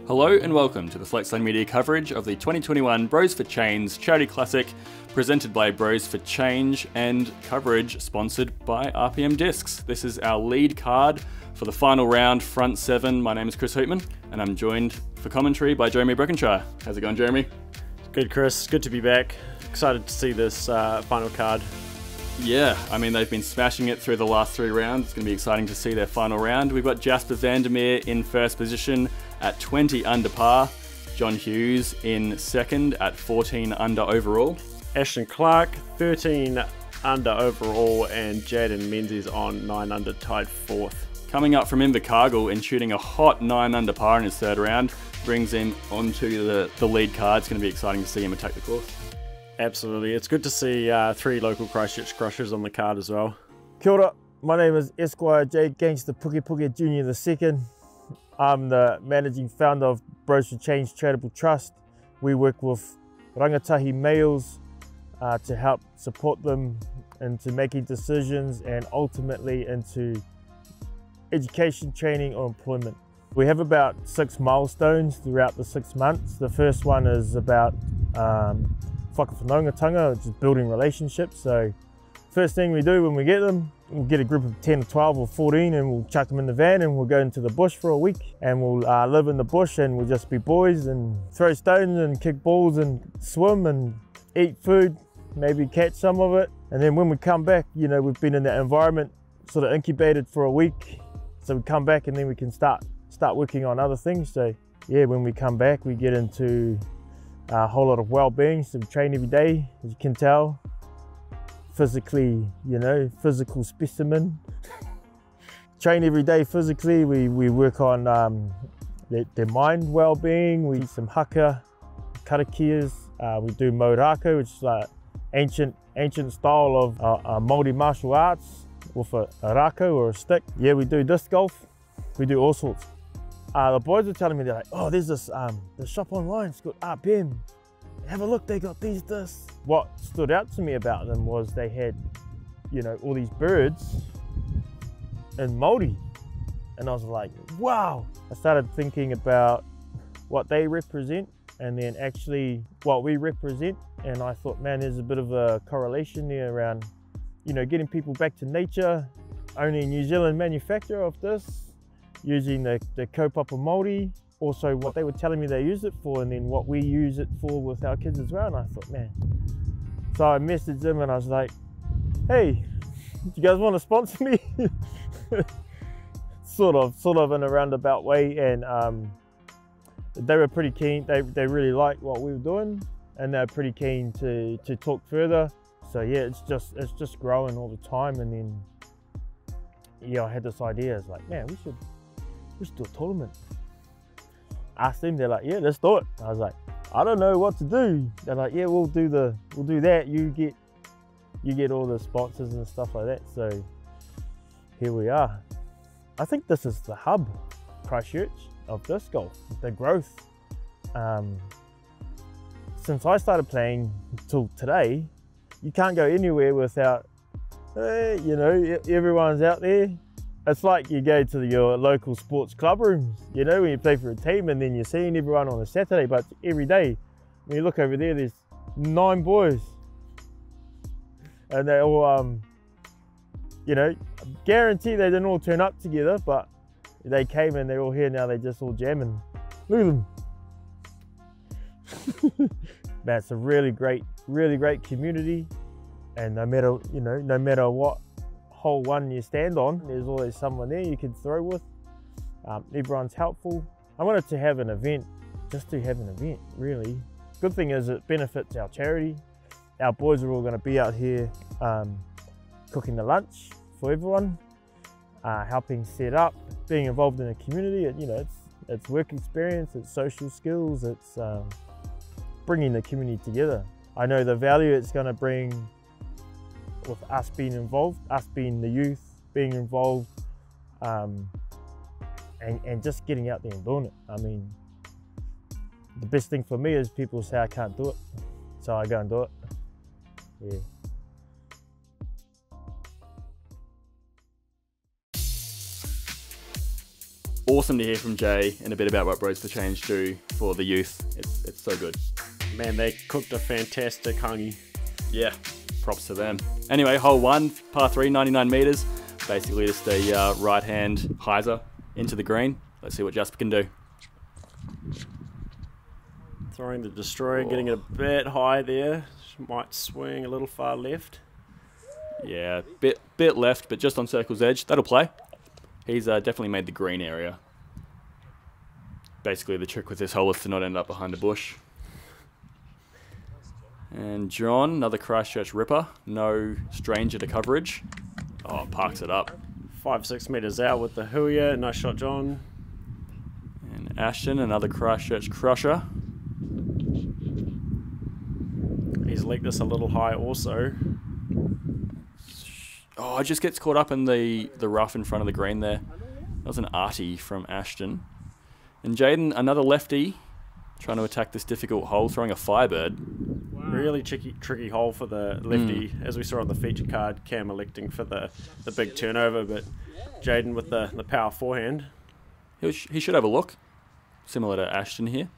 Hello and welcome to the Flexline Media coverage of the 2021 Bros for Change Charity Classic, presented by Bros for Change and coverage sponsored by RPM Discs. This is our lead card for the final round, front seven. My name is Chris Hoopmann and I'm joined for commentary by Jeremy Brokenshire. How's it going, Jeremy? Good, Chris. Good to be back. Excited to see this final card. Yeah, I mean, they've been smashing it through the last three rounds. It's going to be exciting to see their final round. We've got Jasper Meer in first position at 20 under par. John Hughes in second at 14 under overall. Ashton Clark, 13 under overall, and Jaden Menzies on 9 under, tied fourth. Coming up from Invercargill and shooting a hot 9 under par in his third round, brings him onto the lead card. It's going to be exciting to see him attack the course. Absolutely. It's good to see three local Christchurch crushers on the card as well. Kia ora, my name is Esquire J. Gangster Puke Puke Jr. II. I'm the managing founder of Bros for Change Charitable Trust. We work with rangatahi males to help support them into making decisions and ultimately into education, training or employment. We have about 6 milestones throughout the 6 months. The first one is about whakawhanaungatanga, which is building relationships. So first thing we do when we get them, we'll get a group of 10 or 12 or 14 and we'll chuck them in the van and we'll go into the bush for a week and we'll live in the bush and we'll just be boys and throw stones and kick balls and swim and eat food, maybe catch some of it. And then when we come back, you know, we've been in that environment sort of incubated for a week. So we come back and then we can start working on other things. So yeah, when we come back, we get into a whole lot of well-being. So we train every day, as you can tell. Physically, you know, physical specimen. Train every day physically. We work on their mind well-being. We do some haka, karakias. We do maurako, which is like ancient style of Māori martial arts with a rako or a stick. Yeah, we do disc golf. We do all sorts. The boys were telling me, they're like, oh, there's this shop online, it's called RPM. Have a look, they got these discs. What stood out to me about them was they had, you know, all these birds in Māori. And I was like, wow. I started thinking about what they represent and then actually what we represent. And I thought, man, there's a bit of a correlation there around, you know, getting people back to nature. Only a New Zealand manufacturer of this, using the kaupapa Māori, also what they were telling me they use it for, and then what we use it for with our kids as well. And I thought, man. So I messaged them and I was like, hey, do you guys want to sponsor me? sort of in a roundabout way. And they were pretty keen. They really liked what we were doing and they're pretty keen to talk further. So yeah, it's just growing all the time. And then, yeah, I had this idea. It's like, man, we should do a tournament. Asked them, they're like, yeah, let's do it. I was like, I don't know what to do. They're like, yeah, we'll do that. You get all the sponsors and stuff like that. So here we are. I think this is the hub, Christchurch, of disc golf, the growth. Since I started playing till today, you can't go anywhere without, you know, everyone's out there. It's like you go to your local sports club rooms, you know, when you play for a team and then you're seeing everyone on a Saturday, but every day, when you look over there, there's 9 boys. And they all, you know, guarantee they didn't all turn up together, but they came and they're all here now, they just all jamming. Look at them. Man, it's a really great community. And no matter, you know, no matter what hole one you stand on, there's always someone there you can throw with. Everyone's helpful. I wanted to have an event, just to have an event, really. Good thing is it benefits our charity. Our boys are all going to be out here cooking the lunch for everyone, helping set up, being involved in the community. You know, it's work experience, it's social skills, it's bringing the community together. I know the value it's going to bring with us being involved, us being the youth, being involved, and just getting out there and doing it. I mean, the best thing for me is people say I can't do it, so I go and do it. Yeah. awesome to hear from Jay and a bit about what Bros for Change do for the youth. It's so good. Man, they cooked a fantastic honey. Yeah, props to them. Anyway, hole 1, par 3, 99 metres. Basically just a right-hand hyzer into the green. Let's see what Jasper can do. Throwing the destroyer, getting it a bit high there. Might swing a little far left. Yeah, bit left, but just on circle's edge. That'll play. He's definitely made the green area. Basically, the trick with this hole is to not end up behind a bush. And John, another Christchurch ripper. No stranger to coverage. Oh, parks it up. 5-6 metres out with the Hughes. Nice shot, John. And Ashton, another Christchurch crusher. He's leaked this a little high also. Oh, it just gets caught up in the rough in front of the green there. That was an arty from Ashton. And Jaden, another lefty, trying to attack this difficult hole, throwing a Firebird. Really tricky hole for the lefty. As we saw on the feature card, Cam electing for the big turnover, but Jaden with the power forehand. He should have a look. Similar to Ashton here.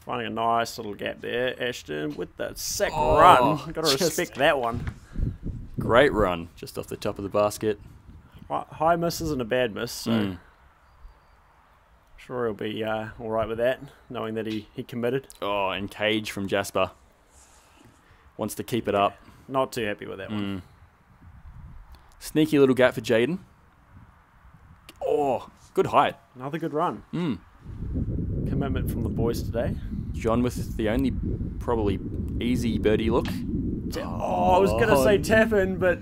Finding a nice little gap there. Ashton with the sick run. Got to respect that one. Great run, just off the top of the basket. High miss isn't a bad miss, so sure he'll be all right with that, knowing that he committed. Oh, and cage from Jasper. Wants to keep it up. Not too happy with that one. Sneaky little gap for Jaden. Oh, good height. Another good run. Commitment from the boys today. John with the only probably easy birdie look. Oh, I was going to say tap in, but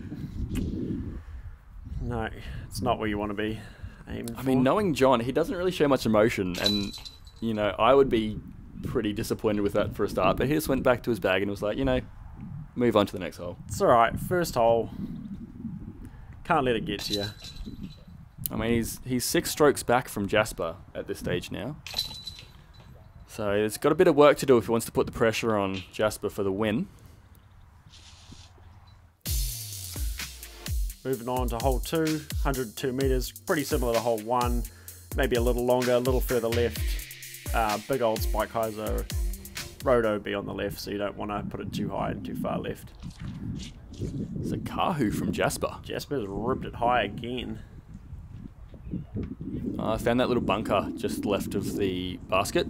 no, it's not where you want to be aiming for. I mean, knowing John, he doesn't really show much emotion, and, you know, I would be pretty disappointed with that for a start, but he just went back to his bag and was like, you know, move on to the next hole. It's all right. First hole. Can't let it get to you. I mean, he's 6 strokes back from Jasper at this stage now. So it's got a bit of work to do if he wants to put the pressure on Jasper for the win. Moving on to hole 2, 102 metres, pretty similar to hole 1, maybe a little longer, a little further left. Big old spike hyzer, road OB on the left, so you don't want to put it too high and too far left. It's a Kahu from Jasper. Jasper's ripped it high again. I found that little bunker just left of the basket.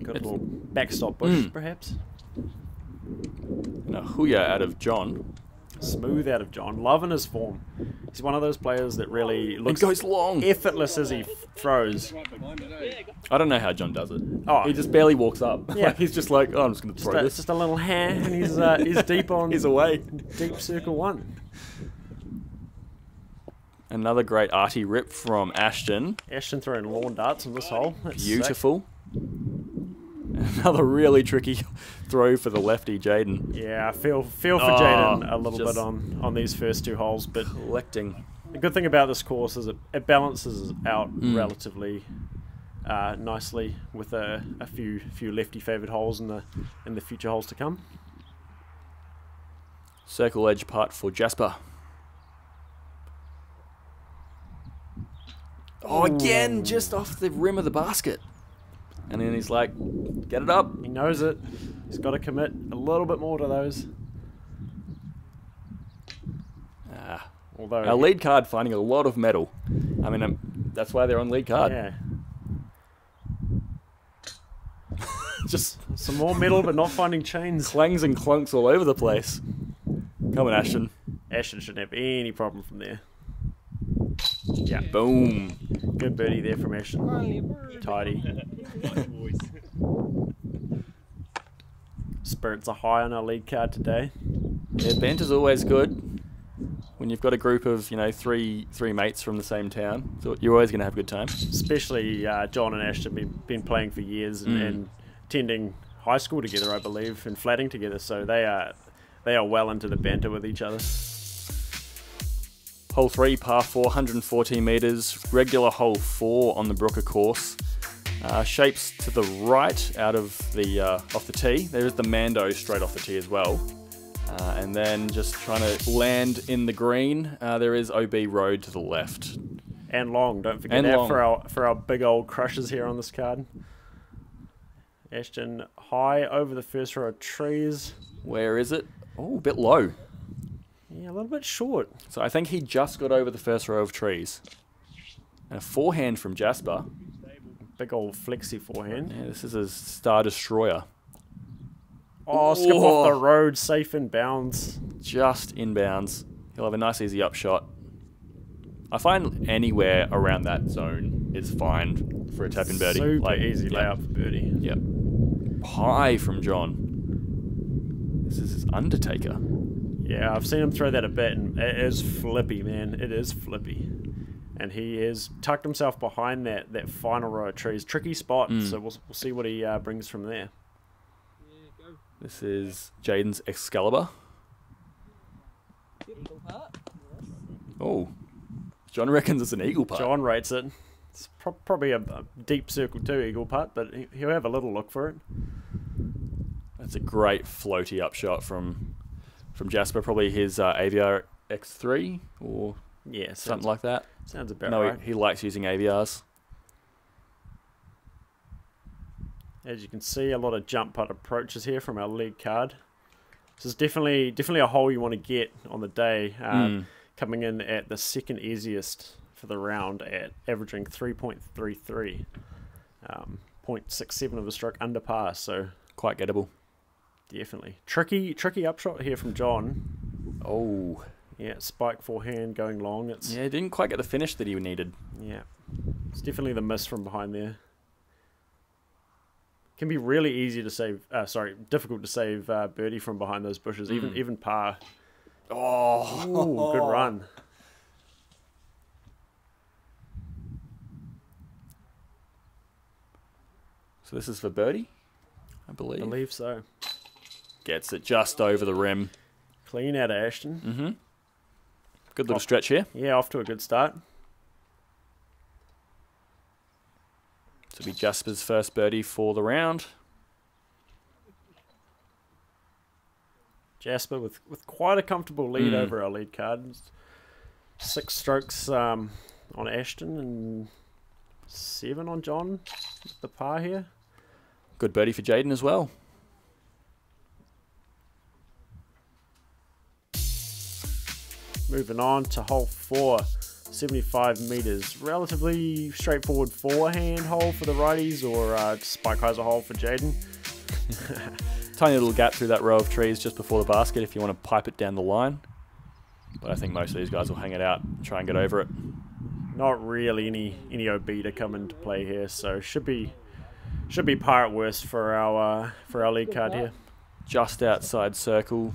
Got a little backstop bush, perhaps. And a Hooya out of John. Smooth out of John. Loving his form. He's one of those players that really looks goes long. effortless as he throws. I don't know how John does it. Oh, He just barely walks up. Yeah. Like, he's just like, oh, I'm just going to throw this. Just a little hand, and he's deep on. He's away. Deep circle 1. Another great arty rip from Ashton. Ashton throwing lawn darts on this hole. That's Beautiful. Another really tricky throw for the lefty, Jaden. Yeah, I feel for Jaden a little bit on these first 2 holes, but Collecting. the good thing about this course is it balances out relatively nicely with a few lefty favoured holes in the future holes to come. Circle edge putt for Jasper. Oh, again, just off the rim of the basket. And then he's like, get it up. He knows it. He's got to commit a little bit more to those. Although Our lead card finding a lot of metal. I mean, that's why they're on lead card. Yeah. Just some more metal, but not finding chains. clangs and clunks all over the place. Come on, Ashton. Ashton shouldn't have any problem from there. Yeah. Boom. Good birdie there from Ashton. Tidy. Spirits are high on our lead card today. Yeah, banter's always good. When you've got a group of, you know, three mates from the same town, so you're always going to have a good time. Especially John and Ashton been playing for years and attending high school together, I believe, and flatting together. So they are well into the banter with each other. Hole 3, par 4, 114 metres. Regular hole 4 on the Brooker course. Shapes to the right out of the off the tee. There's the Mando straight off the tee as well. And then just trying to land in the green, there is OB Road to the left. And long, don't forget And that long. for our big old crushes here on this card. Ashton high over the first row of trees. Where is it? Oh, a bit low. Yeah, a little bit short. So I think he just got over the first row of trees. And a forehand from Jasper. Big old flexi forehand. Yeah, this is a Star Destroyer. Oh, skip off the road, safe in bounds. Just inbounds. He'll have a nice easy upshot. I find anywhere around that zone is fine for a tap-in birdie. Super easy layup for birdie. Yep. High from John. This is his Undertaker. Yeah, I've seen him throw that a bit, and it is flippy, man. It is flippy. And he has tucked himself behind that final row of trees. Tricky spot, so we'll see what he brings from there. This is Jaden's Excalibur. Oh, John reckons it's an eagle putt. John rates it. It's probably a deep circle 2 eagle putt, but he'll have a little look for it. That's a great floaty upshot from Jasper. Probably his AVR X3 or something like that. Sounds about No, right. he likes using AVRs. As you can see, a lot of jump putt approaches here from our lead card. This is definitely a hole you want to get on the day. Coming in at the second easiest for the round at averaging 3.33. 0.67 of a stroke under par, so Quite gettable. definitely. Tricky upshot here from John. Oh. Yeah, spike forehand going long. Yeah, didn't quite get the finish that he needed. Yeah, it's definitely the miss from behind there. Can be really easy to save. Difficult to save birdie from behind those bushes. Even par. Oh. Ooh, good run. So this is for birdie, I I believe. believe so. Gets it just over the rim. Clean out of Ashton. Good little stretch here. Yeah, off to a good start. This will be Jasper's first birdie for the round. Jasper with quite a comfortable lead over our lead card. 6 strokes on Ashton and 7 on John. The par here. Good birdie for Jaden as well. Moving on to hole 4. 75 meters. Relatively straightforward forehand hole for the righties, or spike hyzer hole for Jaden. Tiny little gap through that row of trees just before the basket if you want to pipe it down the line. But I think most of these guys will hang it out and try and get over it. Not really any OB to come into play here, so should be par at worst for our lead card here. Just outside circle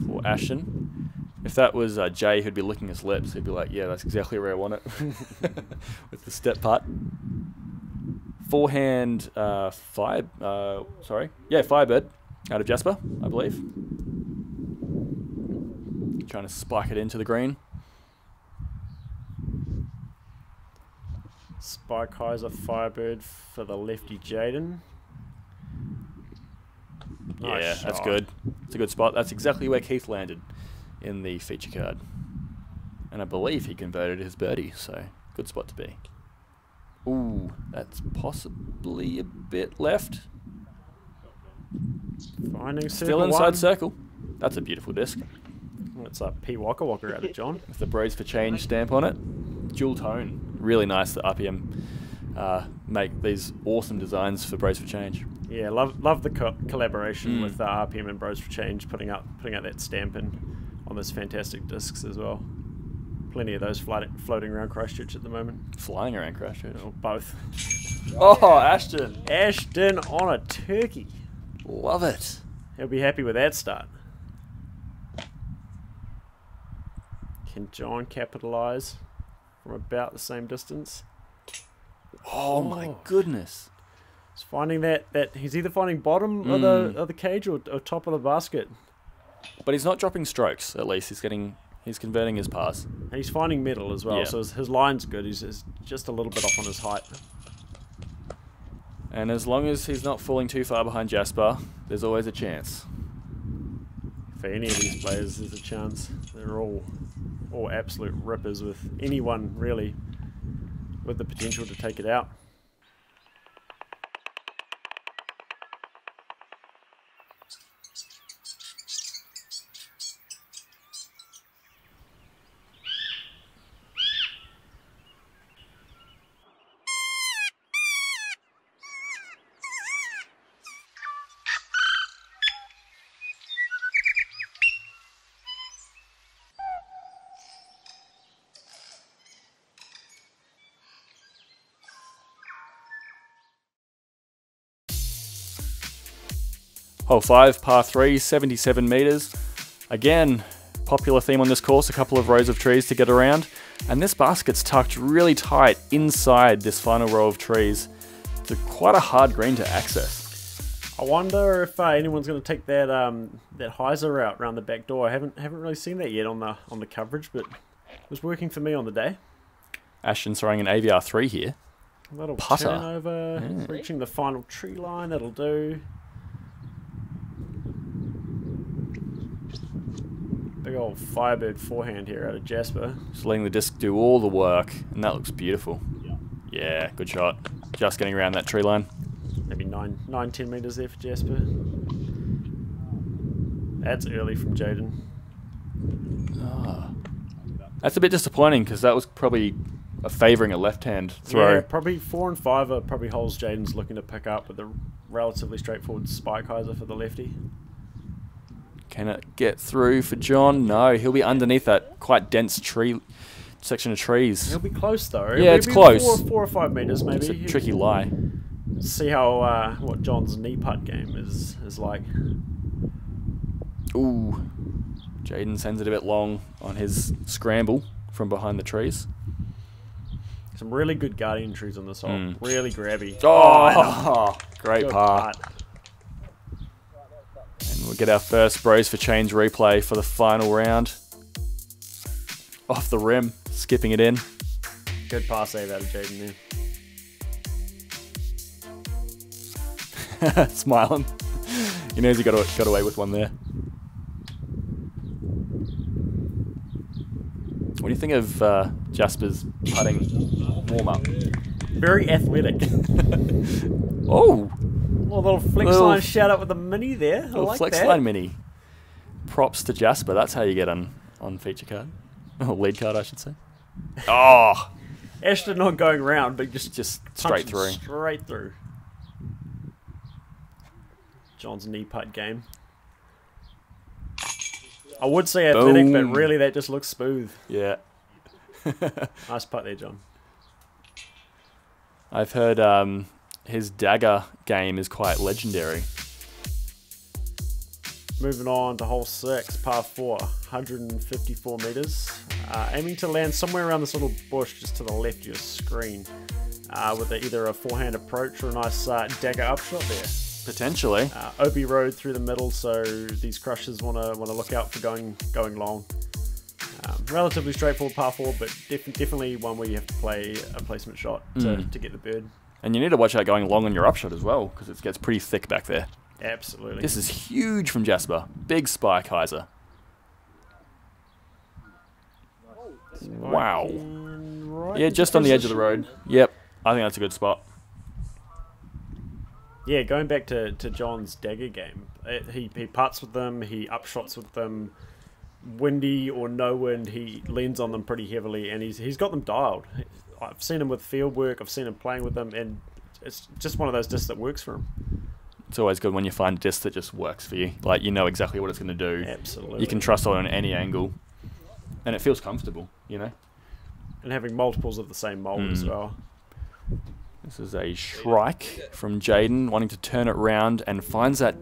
for Ashton. If that was Jay who'd be licking his lips, he'd be like, yeah, that's exactly where I want it. With the step putt. Forehand Firebird out of Jasper, I believe. Trying to spike it into the green. Spike hyzer Firebird for the lefty Jaden. Nice Yeah, shot. that's good. It's a good spot. That's exactly where Keith landed in the feature card. And I believe he converted his birdie, so good spot to be. Ooh, that's possibly a bit left. Finding Still inside circle. That's a beautiful disc. It's a P Waka Waka out of John. With the Bros for Change stamp on it. Dual tone. Really nice that RPM make these awesome designs for Bros for Change. Yeah, love the collaboration with RPM and Bros for Change, putting out that stamp on those fantastic discs as well. Plenty of those floating around Christchurch at the moment. Flying around Christchurch. Or both. Oh, Ashton. Ashton on a turkey. Love it. He'll be happy with that start. Can John capitalise from about the same distance? Oh my goodness. He's finding that he's either finding bottom of the cage or top of the basket. But he's not dropping strokes, at least. He's converting his pars. And he's finding middle as well, Yeah. so his line's good. He's just a little bit off on his height. And as long as he's not falling too far behind Jasper, there's always a chance. For any of these players, there's a chance. They're all absolute rippers with anyone, really. with the potential to take it out. Hole 5, par 3, 77 metres. Again, popular theme on this course, a couple of rows of trees to get around. And this basket's tucked really tight inside this final row of trees. It's quite a hard green to access. I wonder if anyone's going to take that that hyzer out around the back door. I haven't really seen that yet on the coverage, but it was working for me on the day. Ashton throwing an AVR 3 here. A little Putter. turnover, reaching the final tree line, that'll do. Big old Firebird forehand here out of Jasper. Just letting the disc do all the work, and that looks beautiful. Yeah, good shot. Just getting around that tree line. Maybe 10 metres there for Jasper. That's early from Jaden. That's a bit disappointing because that was probably favouring a left-hand throw. Yeah, probably 4 and 5 are probably holes Jaden's looking to pick up with a relatively straightforward spike hyzer for the lefty. Can it get through for John? No, he'll be underneath that quite dense tree section of trees. He'll be close though. Yeah, it's close. 4 or 5 metres maybe. It's a tricky lie. See how what John's knee putt game is like. Ooh, Jaden sends it a bit long on his scramble from behind the trees. Some really good guardian trees on this hole. Really grabby. Oh, great Good par. putt. And we'll get our first Bros for Change replay for the final round. Off the rim, skipping it in. Good par save out of Jaden there. Smiling. He knows he got away with one there. What do you think of Jasper's putting warm-up? Very athletic. Oh! A little flex line shout out with the mini there. I like flex that. line mini. Props to Jasper. That's how you get on feature card. Oh, lead card, I should say. Oh! Ashton not going round, but just straight through. Straight through. John's knee putt game. I would say athletic, Boom. but really that just looks smooth. Yeah. Nice putt there, John. I've heard his dagger game is quite legendary. Moving on to hole 6, par 4, 154 metres. Aiming to land somewhere around this little bush just to the left of your screen. With either a forehand approach or a nice dagger upshot there. Potentially. OB road through the middle, so these crushers want to look out for going long. Relatively straightforward par 4, but definitely one where you have to play a placement shot to get the bird. And you need to watch out going long on your upshot as well, because it gets pretty thick back there. Absolutely. This is huge from Jasper. Big spike hyzer. Wow. Right Yeah, just on the edge of the road. Yep. I think that's a good spot. Yeah, going back to John's dagger game, he putts with them, he upshots with them, windy or no wind, he leans on them pretty heavily, and he's got them dialed. I've seen him with field work, I've seen him playing with them, and it's just one of those discs that works for him. It's always good when you find a disc that just works for you. Like, you know exactly what it's going to do. Absolutely. You can trust it on any angle, and it feels comfortable, you know? And having multiples of the same mold as well. This is a shrike from Jaden, wanting to turn it round, and finds that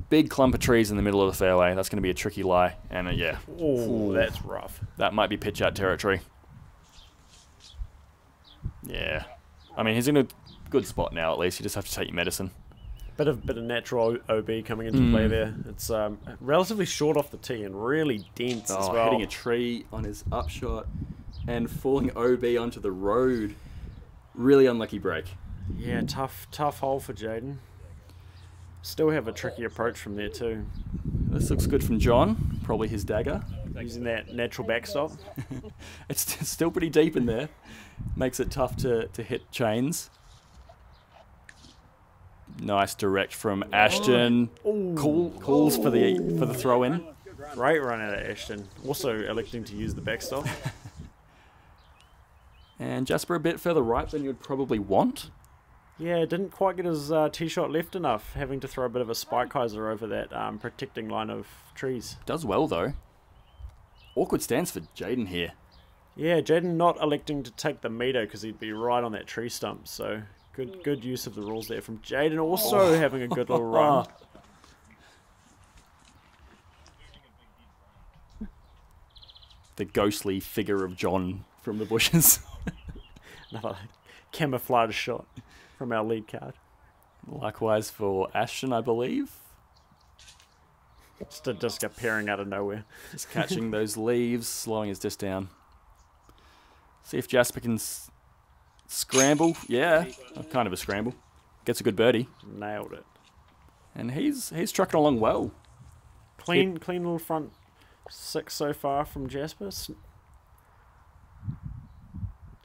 big clump of trees in the middle of the fairway. That's going to be a tricky lie, and yeah. Oh, that's rough. That might be pitch out territory. Yeah. I mean, he's in a good spot now, at least. You just have to take your medicine. Bit of natural OB coming into play there. It's relatively short off the tee and really dense as well. Hitting a tree on his upshot and falling OB onto the road. Really unlucky break. Yeah, tough hole for Jaden. Still have a tricky approach from there too. This looks good from John. Probably his dagger. Using that natural backstop. It's still pretty deep in there. Makes it tough to hit chains. Nice direct from Ashton. Calls for the throw in. Great run out of Ashton. Also electing to use the backstop. And Jasper a bit further right than you'd probably want. Yeah, didn't quite get his tee shot left enough, having to throw a bit of a Spikeiser over that protecting line of trees. Does well though. Awkward stance for Jaden here. Yeah, Jaden not electing to take the meter because he'd be right on that tree stump. So good use of the rules there from Jaden. Also having a good little run. The ghostly figure of John from the bushes. Another camouflage shot from our lead card. Likewise for Ashton, I believe. Just appearing out of nowhere. Just catching those leaves, slowing his disc down. See if Jasper can scramble. Yeah, kind of a scramble. Gets a good birdie. Nailed it. And he's trucking along well. Clean little front 6 so far from Jasper.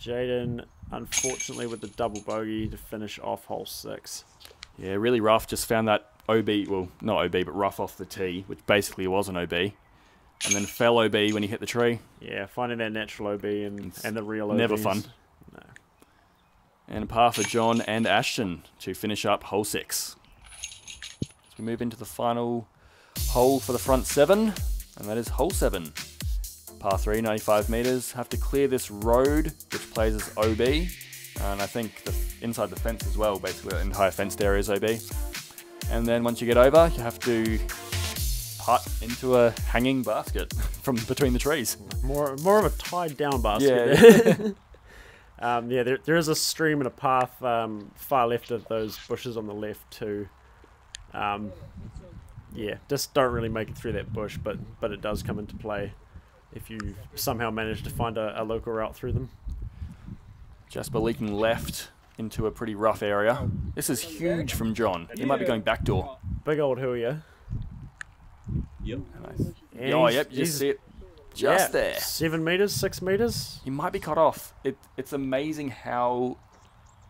Jaden, unfortunately, with the double bogey to finish off hole 6. Yeah, really rough. Just found that OB, well, not OB, but rough off the tee, which basically was an OB. And then fell OB when he hit the tree. Yeah, finding that natural OB and the real OB. Never fun. No. And a par for John and Ashton to finish up hole 6. As we move into the final hole for the front 7, and that is hole 7. Par 3, 95 metres. Have to clear this road, which plays as OB. And I think inside the fence as well, basically the entire fenced area is OB. And then once you get over, you have to putt into a hanging basket from between the trees. More of a tied down basket. Yeah. There is a stream and a path far left of those bushes on the left too. Yeah, just don't really make it through that bush, but it does come into play if you somehow manage to find a local route through them. Jasper leaking left into a pretty rough area. This is huge from John. He might be going backdoor. Big old hill, yeah. Yep. Nice. Oh, yep, you just see it just there. 7 metres, 6 metres. He might be cut off. It's amazing how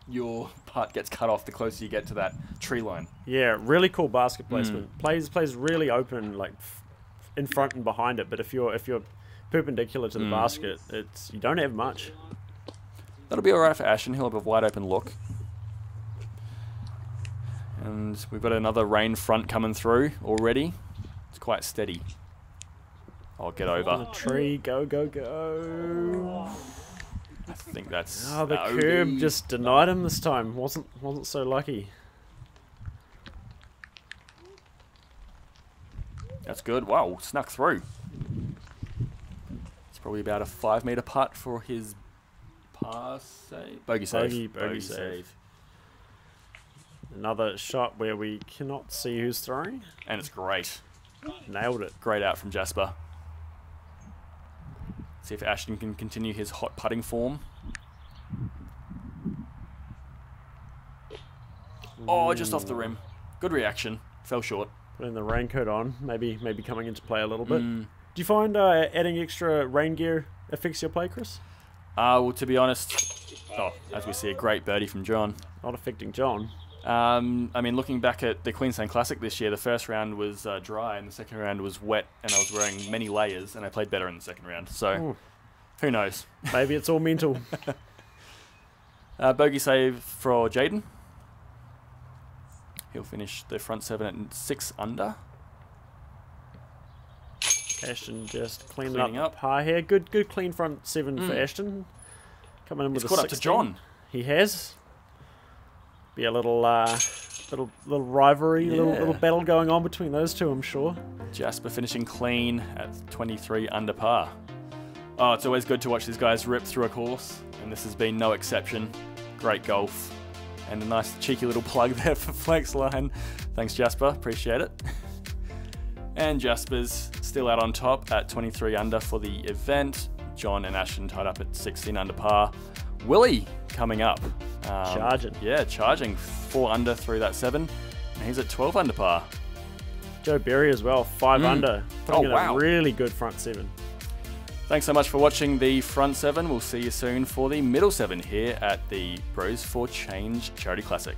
your putt gets cut off the closer you get to that tree line. Yeah, really cool basket placement. Plays really open, like in front and behind it. But if you're perpendicular to the basket, you don't have much. That'll be alright for Ashton. He'll have a wide open look. And we've got another rain front coming through already. It's quite steady. I'll get over. On the tree, go, go, go. I think that's... Oh, the curb just denied him this time. Wasn't so lucky. That's good. Wow, snuck through. It's probably about a 5 metre putt for his par save. Bogey save. Bogey save. Another shot where we cannot see who's throwing. And it's great. Nailed it. Great out from Jasper. See if Ashton can continue his hot putting form. Oh, just off the rim. Good reaction. Fell short. Putting the raincoat on, maybe coming into play a little bit. Do you find adding extra rain gear affects your play, Chris? Well, to be honest, as we see, a great birdie from John. Not affecting John. I mean, looking back at the Queensland Classic this year, the first round was dry and the second round was wet, and I was wearing many layers, and I played better in the second round. So, who knows? Maybe it's all mental. Bogey save for Jaden. He'll finish the front 7 at 6 under. Ashton just Cleaning up. par here. Good clean front 7 for Ashton. Coming in with a 16. He's caught up to John. He has. Be a little rivalry, little battle going on between those two, I'm sure. Jasper finishing clean at 23 under par. Oh, it's always good to watch these guys rip through a course, and this has been no exception. Great golf. And a nice cheeky little plug there for Flexline. Thanks, Jasper. Appreciate it. And Jasper's still out on top at 23 under for the event. John and Ashton tied up at 16 under par. Willie coming up. Charging. Yeah, charging 4 under through that 7. And he's at 12 under par. Joe Berry as well, 5 under. Putting in a really good front 7. Thanks so much for watching the front 7. We'll see you soon for the middle 7 here at the Bros for Change Charity Classic.